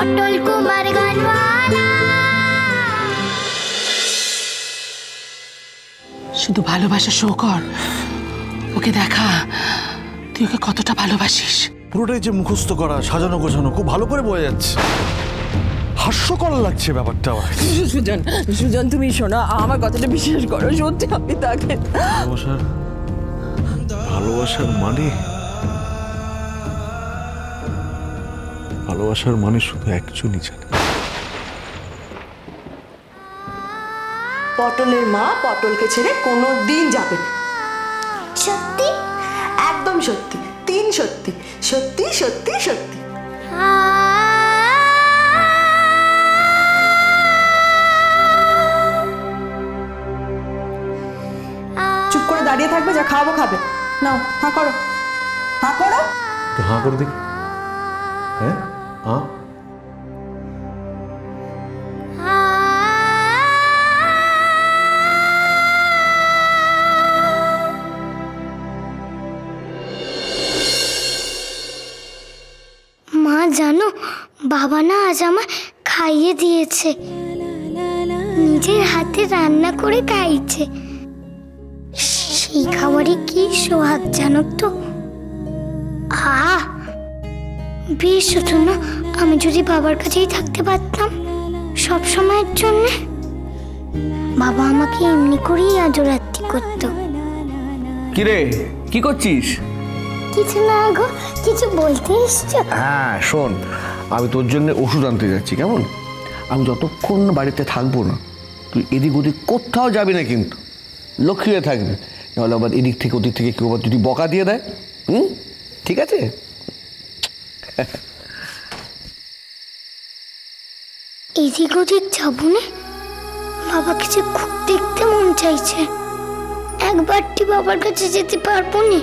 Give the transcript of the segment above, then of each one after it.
পটল কুমার গানওয়ালা। শুধু ভালোবাসা শো কর, ওকে দেখা তুই ওকে কতটা ভালোবাসিস। পুরোটাই যে মুখস্থ করা, সাজানো গোছানো, খুব ভালো করে বোঝা যাচ্ছে। হাস্যকর লাগছে ব্যাপারটা। সুজন, সুজন তুমি শোনা, আমার কথাটা বিশ্বাস করো, সত্যি আমি তাকে ভালোবাসার মানে, ভালোবাসার মানে শুধু একজনই জানে। পটলের মা পটলকে ছেড়ে কোনোদিন যাবে না। সত্যি? একদম সত্যি, 3 সত্যি, সত্যি সত্যি সত্যি। চুপ করে দাঁড়িয়ে থাকবে, যা খাওয়াবো খাবে। নাও, হাঁ করো, হাঁ করো। তো হাঁ করে দেখি। হ্যাঁ, হাঁ। মা জানো, বাবা না আজ আমার খাইয়ে দিয়েছে, নিজের হাতে রান্না করে খাইছে। সেই খাবারে কি সোহাগ জানো তো। বেশ হতো না আমি যদি বাবার কাছেই থাকতে পারতাম সব সময়ের জন্য। বাবা আমাকে এমনি করেই আদরাত্তি করতো। কিরে, কি করছিস? কিছু না গো, কিছু বলতে এসছো? হ্যাঁ শোন, আমি তোর জন্য ওষুধ আনতে যাচ্ছি, কেমন? আমি যতক্ষণ বাড়িতে থাকবো না তুই এদিক ওদিক কোথাও যাবি না, কিন্তু লক্ষ্য হয়ে থাকবি, নাহলে আবার এদিক থেকে ওদিক থেকে কেউ আবার যদি বকা দিয়ে দেয়। ঠিক আছে? এদিক ওদিক যাবো না, বাবাকে যে খুব দেখতে মন চাইছে। একবারটি বাবার কাছে যেতে পারবো না।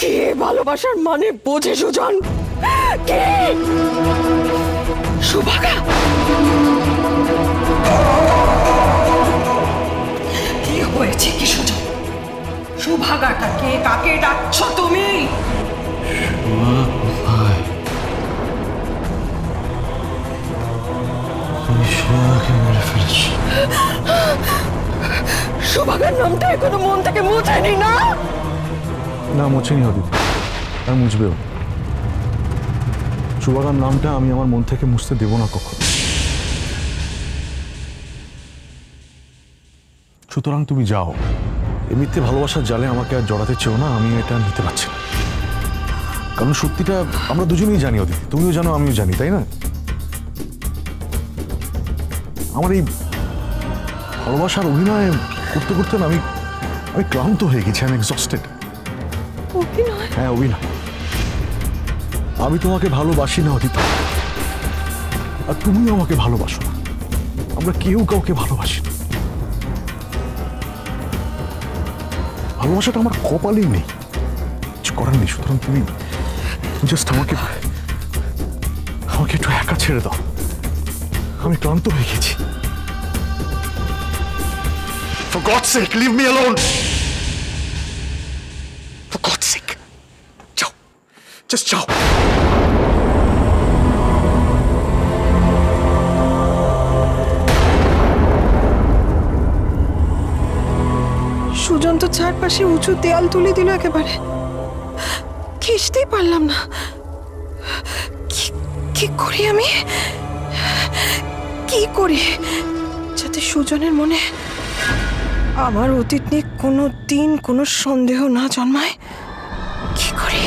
কে ভালোবাসার মানে বোঝে সুজন? কে? সুভাগা? কি হয়েছে কি সুজন? সুভাগাটা কে? কাকে ডাকছ তুমি? সুভাগার নামটা এখনো মন থেকে মুছেনি না? না, মুছেনি অদিতি, আর মুছবেও। সুভাগার নামটা আমি আমার মন থেকে মুছতে দেব না কখনো। সুতরাং তুমি যাও, এমনিতে ভালোবাসার জালে আমাকে আর জড়াতে চেও না, আমি এটা নিতে পারছি না। কারণ সত্যিটা আমরা দুজনেই জানি অদিতি, তুমিও জানো আমিও জানি, তাই না? আমার এই ভালোবাসার অভিনয় করতে করতে না আমি ক্লান্ত হয়ে গেছি, আমি এক্সস্টেড। হ্যাঁ, অভিনয়। আমি তোমাকে ভালোবাসি না অদিতি, আর তুমিও আমাকে ভালোবাসো না। আমরা কেউ কাউকে ভালোবাসি না। ভালোবাসাটা আমার কপালেই নেই, কিছু করার নেই। সুতরাং তুমি জাস্ট আমাকে একটু একা ছেড়ে দাও, আমি ক্লান্ত হয়ে গেছি। For God's sake, leave me alone! For God's sake, যাও, just যাও। সুজন তো চারপাশে উঁচু দেয়াল তুলে দিল একেবারে, ঘেঁষতেই পারলাম না। কি করি আমি, কি করি যাতে সুজনের মনে আমার অতীত নিয়ে কোনো দিন কোনো সন্দেহ না জন্মায়? কি করি?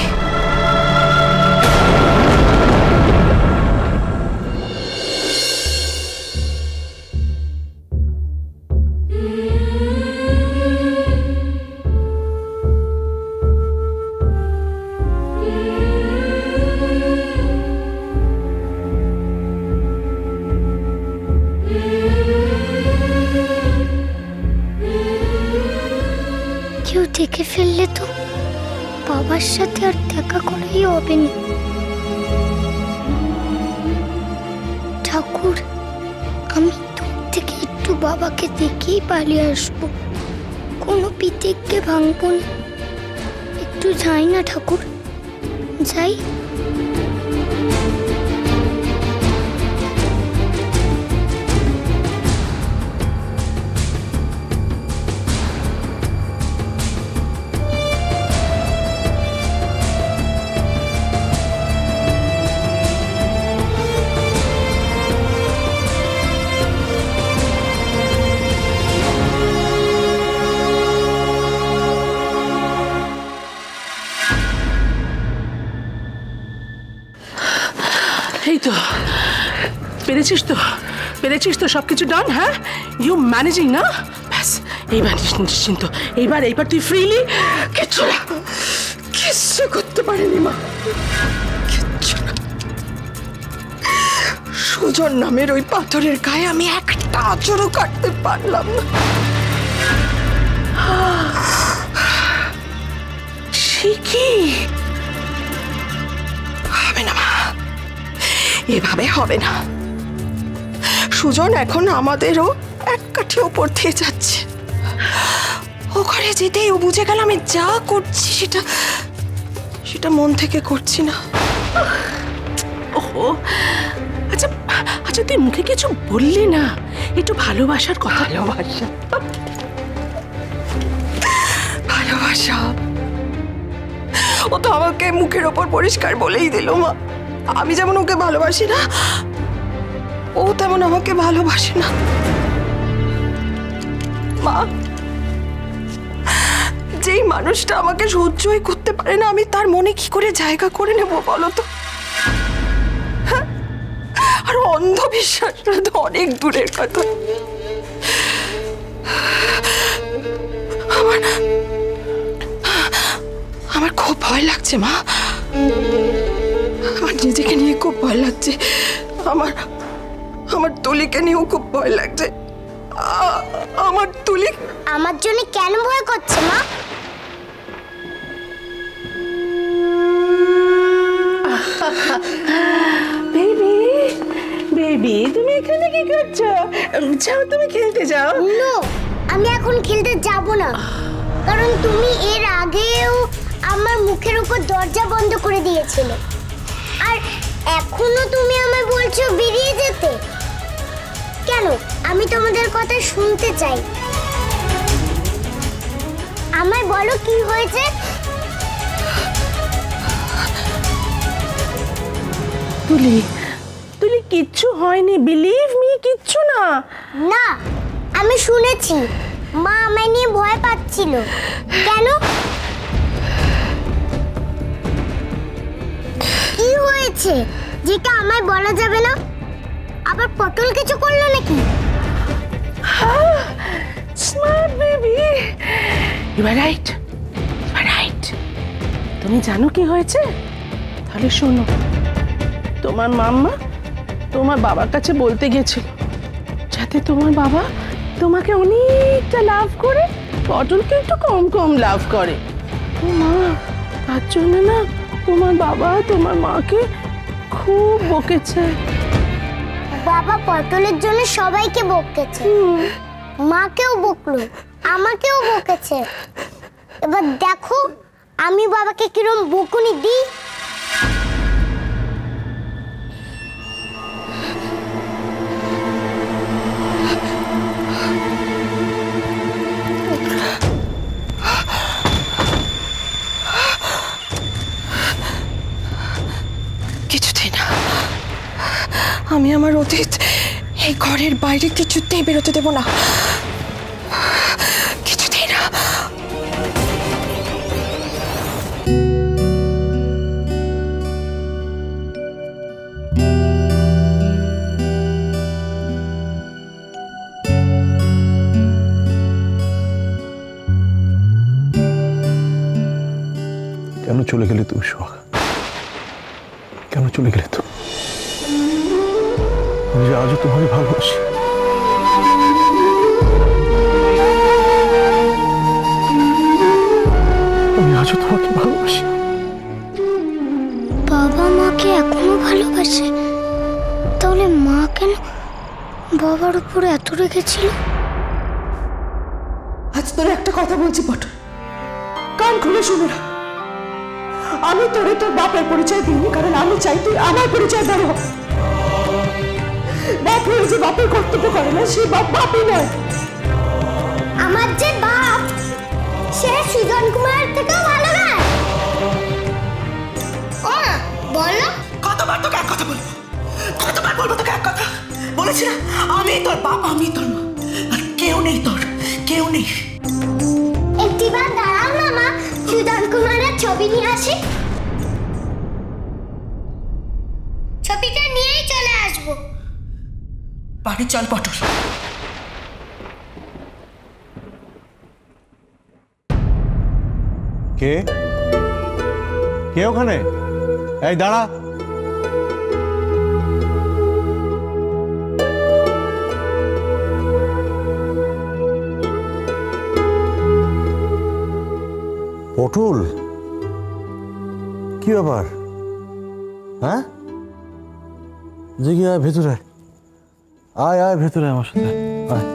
কেউ দেখে ফেললে তো বাবার সাথে আর দেখা করাই হবে না। ঠাকুর, আমি দূর থেকে একটু বাবাকে দেখেই পালিয়ে আসবো, কোনো পিতেককে ভাঙবো না, একটু যাই না ঠাকুর, যাই। এই তো পেরেছিস তো, পেরেছিস তো সবকিছু ডান। হ্যাঁ, ইউ ম্যানেজিং না? ব্যাস এইবার নিশ্চিন্ত, এইবার তুই ফ্রিলি। কিচ্ছু না, কিচ্ছু করতে পারেনি মা, কিচ্ছু না। সুজন নামের ওই পাথরের গায়ে আমি একটা আঁচড়ও কাটতে পারলাম না। সে কি? হবে না মা, এভাবে হবে না। সুজন এখন আমাদেরও এক কাঠি ওপর দিয়ে যাচ্ছে। ও ঘরে যেতেই ও বুঝে গেল আমি যা করছি সেটা মন থেকে করছি না। ওহো, আচ্ছা আচ্ছা, তুই মুখে কিছু বললি না, একটু ভালোবাসার কথা। ভালোবাসা ও তো আমাকে মুখের ওপর পরিষ্কার বলেই দিল মা, আমি যেমন ওকে ভালোবাসি না, ও তেমন আমাকে ভালোবাসে না। মা, যেই মানুষটা আমাকে সহ্যই করতে পারে না, আমি তার মনে কি করে জায়গা করে নেব বলো তো? হ্যাঁ? আর অন্ধবিশ্বাসটা তো অনেক দূরের কথা। আমার খুব ভয় লাগছে মা, আমার নিজেকে নিয়ে খুব ভয় লাগছে, আমার তুলিকে নিয়েও খুব ভয় লাগছে। আমার তুলি আমার জন্য কেন ভয় করছে মা? বেবি, বেবি তুমি এখানে কি করছো? যাও, তুমি খেলতে যাও। নো, আমি এখন খেলতে যাব না, কারণ তুমি এর আগেও আমার মুখের উপর দরজা বন্ধ করে দিয়েছিলে, আর এখনো তুমি আমায় বলছো বেরিয়ে যেতে। কেন? আমি তোমাদের কথা শুনতে চাই। আমায় বলো কি হয়েছে? তুলি, তুলি কিচ্ছু হয়নি, বিলিভ মি, কিচ্ছু না। না, আমি শুনেছি মা আমায় নিয়ে ভয় পাচ্ছিল। কেন? কি হয়েছে যেটা আমায় বলা যাবে না? আবার পটল কিছু করলো নাকি? Smart baby, you are right, you are right. তুমি জানো কি হয়েছে? তাহলে শোনো, তোমার মাম্মা তোমার বাবার কাছে বলতে গেছিল যাতে তোমার বাবা তোমাকে অনেকটা লাভ করে পটলকে একটু কম কম লাভ করে। ও মা, তার জন্য না তোমার বাবা তোমার মাকে খুব বকেছে। বাবা পটলের জন্য সবাইকে বকেছে, মাকেও বকলো, আমাকেও বকেছে। এবার দেখো আমি বাবাকে কিরম বকুনি দিই। কিছুতেই না, আমি আমার অতীত এই ঘরের বাইরে কিছুতেই বেরোতে দেব না, কিছুতেই না। কেন চলে গেলে তুমি সোহাগ? কেন চলে গেলে তুমি? আমি যে আজও তোমাকে ভালোবাসি। আমি আজও তোমাকে ভালোবাসি। বাবা মাকে এখনো ভালোবাসে, তাহলে মা কেন বাবার উপরে এত রেখেছিল? আজ তোর একটা কথা বলছি পটল, কান খুলে শুনে না। আমি তোরে তোর বাপের পরিচয় দিইনি, কারণ আমি চাই তুই আমার পরিচয় বড় হোক। বাপ হয়ে যে বাপের কর্তব্য করে না, সে বাপ বাপই নয়। আমার যে বাপ, সে সুজন কুমার থেকেও ভালো নয়। ও মা, বলো। কতবার তোকে এক কথা বলবো, কতবার বলবো তোকে এক কথা? বলেছি না আমি তোর বাপ, আমি তোর মা, আর কেউ নেই তোর, কেউ নেই। একটিবার দাঁড়াও না মা, সুজন কুমারের ছবি নিয়ে আসি। ছবিটা নিয়েই চলে আসবো। বাড়ি চল পটল। কে কে ওখানে? এই দাঁড়া। পটল, কি ব্যাপার? হ্যাঁ, জেগে আয় ভেতরে, আয় আয় ভেতরে আমার সাথে আয়।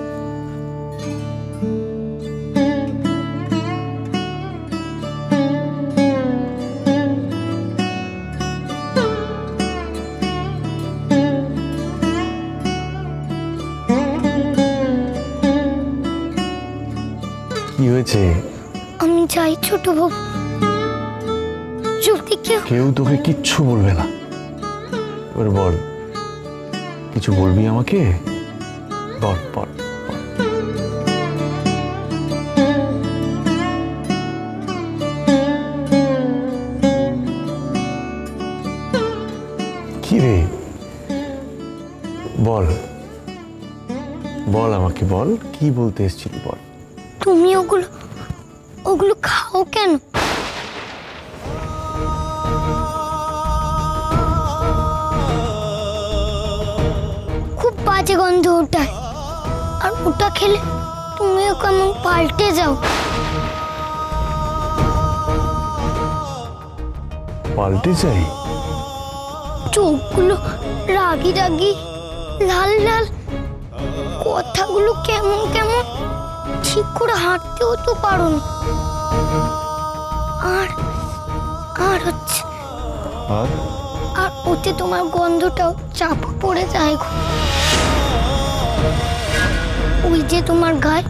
কি হয়েছে? আমি চাই ছোট বাবু, যদি কেউ তোকে কিচ্ছু বলবে না। এবার বল, কিছু বলবি আমাকে? বল বল। কি রে, বল বল আমাকে, বল কি বলতে এসেছিলি বল। তুমি ওগুলো খাও কেন? খুব বাজে গন্ধ ওটায়, আর ওটা খেলে তুমিও কেমন পাল্টে যাও। পাল্টে যাই? চোখগুলো রাগি রাগি, লাল লাল, কথাগুলো কেমন কেমন, ঠিক করে হাঁটতেও তো পারো না। আর হচ্ছে, আর ওতে তোমার গন্ধটাও চাপা পড়ে যায় গো। ওই যে তোমার গায়ে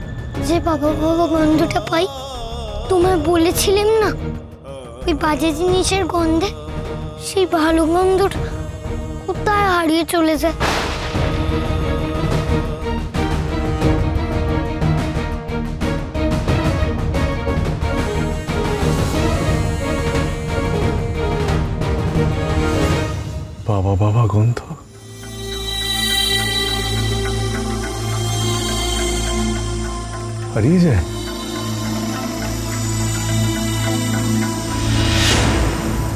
যে বাবা বাবা গন্ধটা পাই, তোমায় বলেছিলাম না, ওই বাজে জিনিসের গন্ধে সেই ভালো গন্ধটা কোথায় হারিয়ে চলে যায়। বাবা বাবা গন্ধ, হারিয়ে যায়।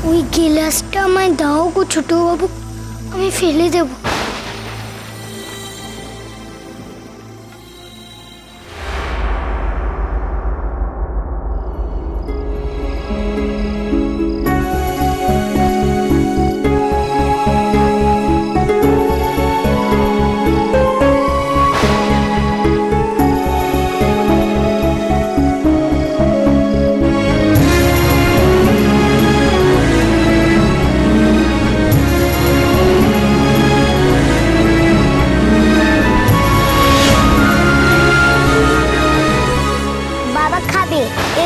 ওই গিলাসটা আমায় দাও গো ছোট বাবু, আমি ফেলে দেব।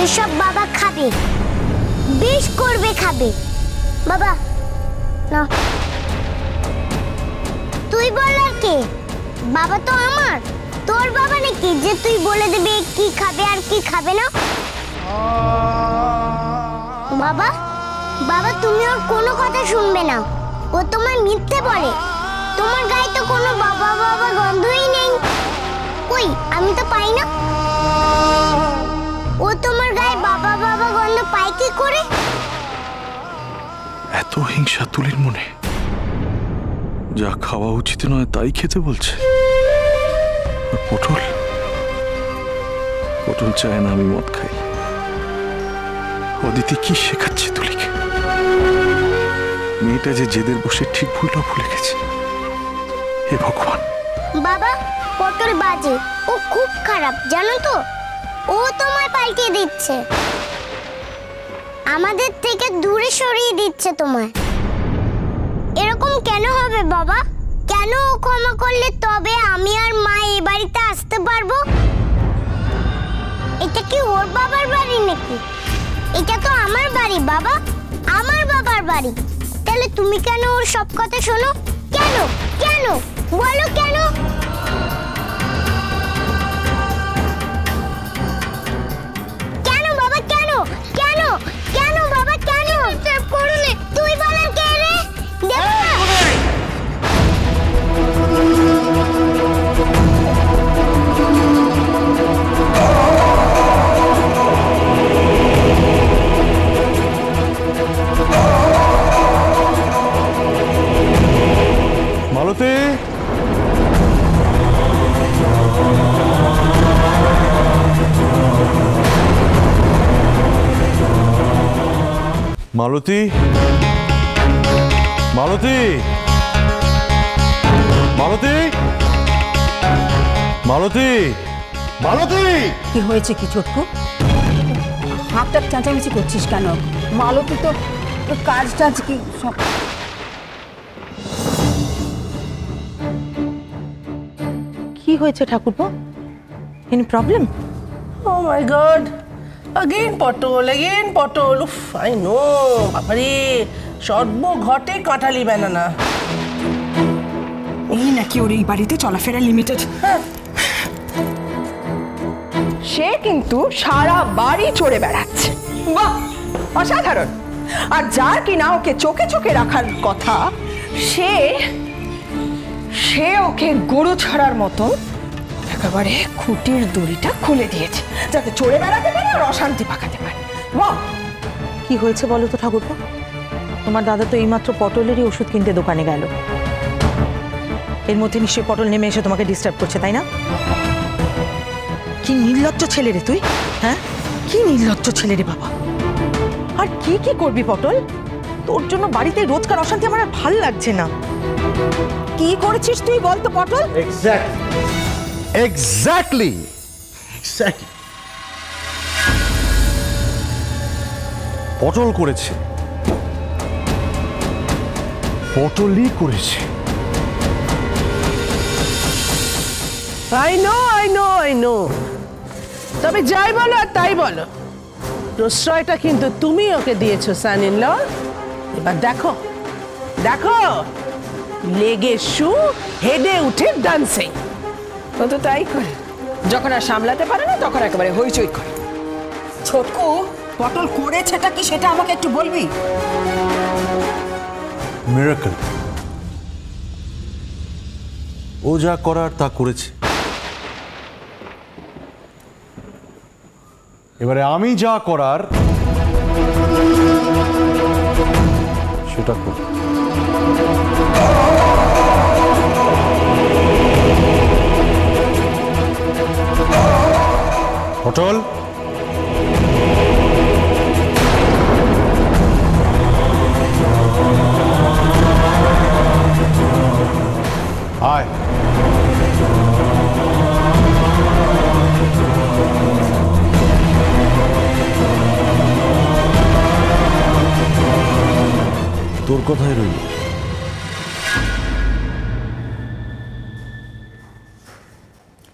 এসব বাবা খাবে, বেশ করবে খাবে। বাবা না, তুই বল আর কে? বাবা তো আমার, তোর বাবা নাকি যে তুই বলে দেবে কি খাবে আর কি খাবে না? বাবা বাবা তুমি ওর কোনো কথা শুনবে না, ও তোমার মিথ্যে বলে। তোমার গায়ে তো কোনো বাবা বাবা গন্ধই নেই। ওই আমি তো পাই না। ও তোমার গায়ে বাবা বাবা গন্ধ পায় কি করে? এত হিংসা তুলির মনে, যা খাওয়া উচিত নয় তাই খেতে বলছে। পটল পটল চায় না আমি মদ খাই। অদিতি কি শেখাচ্ছে তুলিকে? মেয়েটা যে জেদের বসে ঠিক ভুলটা ভুলে গেছে। হে ভগবান। বাবা পটল বাজে, ও খুব খারাপ জানো তো। ও তোমায় পাল্টিয়ে দিচ্ছে। আমাদের থেকে দূরে সরিয়ে দিচ্ছে তোমায়। এরকম কেন হবে বাবা? কেন ও ক্ষমা করলে তবে আমি আর মা এই বাড়িতে আসতে পারবো? এটা কি ওর বাবার বাড়ি নাকি? এটা তো আমার বাড়ি বাবা, আমার বাবার বাড়ি। তাহলে তুমি কেন ওর সব কথা শোনো? কেন কেন বলো কেন? কেন বাবা কেন? কেন কেন বাবা কেন? করুনে তুই বলার কে রে? মালতী, মালতী, মালতী, মালতী, মালতী, মালতী। কি হয়েছে কি ছোটকু? হাঁকটাক চেঁচামেচি করছিস কেন? মালতী তো কাজ টাজ কি সব। কি হয়েছে ঠাকুরপো? Any problem? Oh my god, again পটল। উফ, আই নো। বাবারে, সর্ব ঘটে কাঁঠালি বানানা। এই নাকি ওর এই বাড়িতে চলাফেরা লিমিটেড। সে কিন্তু সারা বাড়ি চড়ে বেড়াচ্ছে। বাহ, অসাধারণ। আর যার কিনা ওকে চোখে চোখে রাখার কথা, সে ওকে গরু ছাড়ার মতো একেবারে খুঁটির দড়িটা খুলে দিয়েছে, যাতে চড়ে বেড়াতে পারে আর অশান্তি পাকাতে পারে। বাহ, কি হয়েছে বলো তো ঠাকুরপো? তোমার দাদা তো এইমাত্র পটলেরই ওষুধ কিনতে দোকানে গেল। এর মধ্যে নিশ্চয়ই পটল নেমে এসে তোমাকে ডিস্টার্ব করছে, তাই না? কি নির্লজ্জ ছেলে রে তুই, হ্যাঁ? কি নির্লজ্জ ছেলে রে বাবা। আর কি কি করবি পটল? তোর জন্য বাড়িতে রোজকার অশান্তি আমার আর ভাল লাগছে না। কি করেছিস তুই বলতো পটল? এক্স্যাক্টলি পটল করেছে, পটলই করেছে। I know. তবে যাই বলো আর তাই বলো, প্রশ্রয়টা কিন্তু তুমি ওকে দিয়েছো সান ইন ল। এবার দেখো লেগে শু, হেডে উঠে ডান্সিং। ও তো তাই করে, যখন আর সামলাতে পারে না তখন একেবারে হইচই করে। ছোটকু, পটল করেছেটা কি সেটা আমাকে একটু বলবি? মিরাকল। ও যা করার তা করেছে। এবারে আমি যা করার সেটা করব। পটল, আয়। তোর কথাই রইল।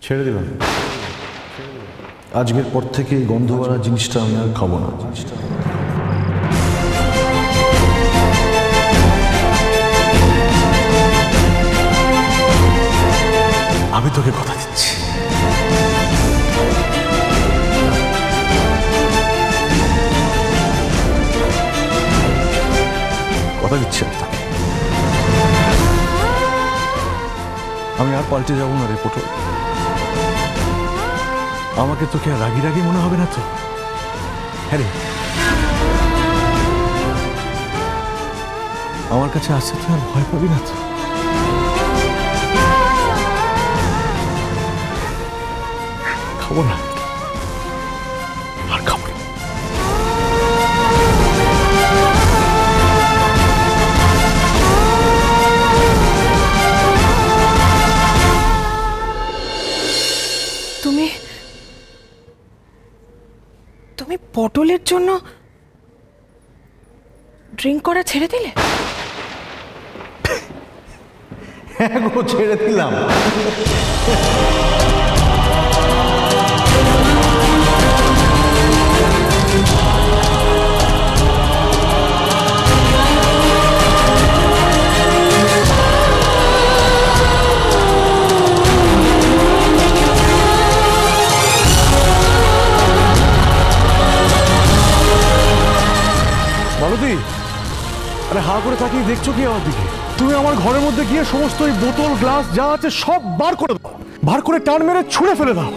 ছেড়ে দিলাম। আজকের পর থেকে গন্ধওয়ালা জিনিসটা আমি আর খাবো না। আমি তোকে কথা দিচ্ছি। কথা দিচ্ছি তাকে। আমি আর পাল্টে যাবো না রে পটল। আমাকে তোকে আর রাগি রাগি মনে হবে না তো? হ্যাঁ রে, আমার কাছে আসছে তুই আর ভয় পাবি না তো? খাবো না আর খাবো না। তুমি পটলের জন্য ড্রিঙ্ক করা ছেড়ে দিলে? হ্যাঁ গো, ছেড়ে দিলাম। মালতী, আরে হা করে তাকিয়ে দেখছো কি আমার দিকে? তুমি আমার ঘরের মধ্যে গিয়ে সমস্ত এই বোতল গ্লাস যা আছে সব বার করে দাও, বার করে টান মেরে ছুঁড়ে ফেলে দাও।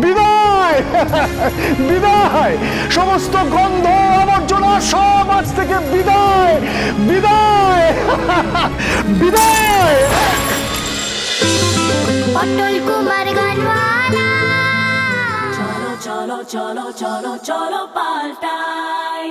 বিদায়, বিদায়, সমস্ত গন্ধ আবর্জনা সব আজ থেকে বিদায়, বিদায়, বিদায়। পটল কুমার গানওয়ালা। চলো চলো চলো চলো চলো পাল্টাই।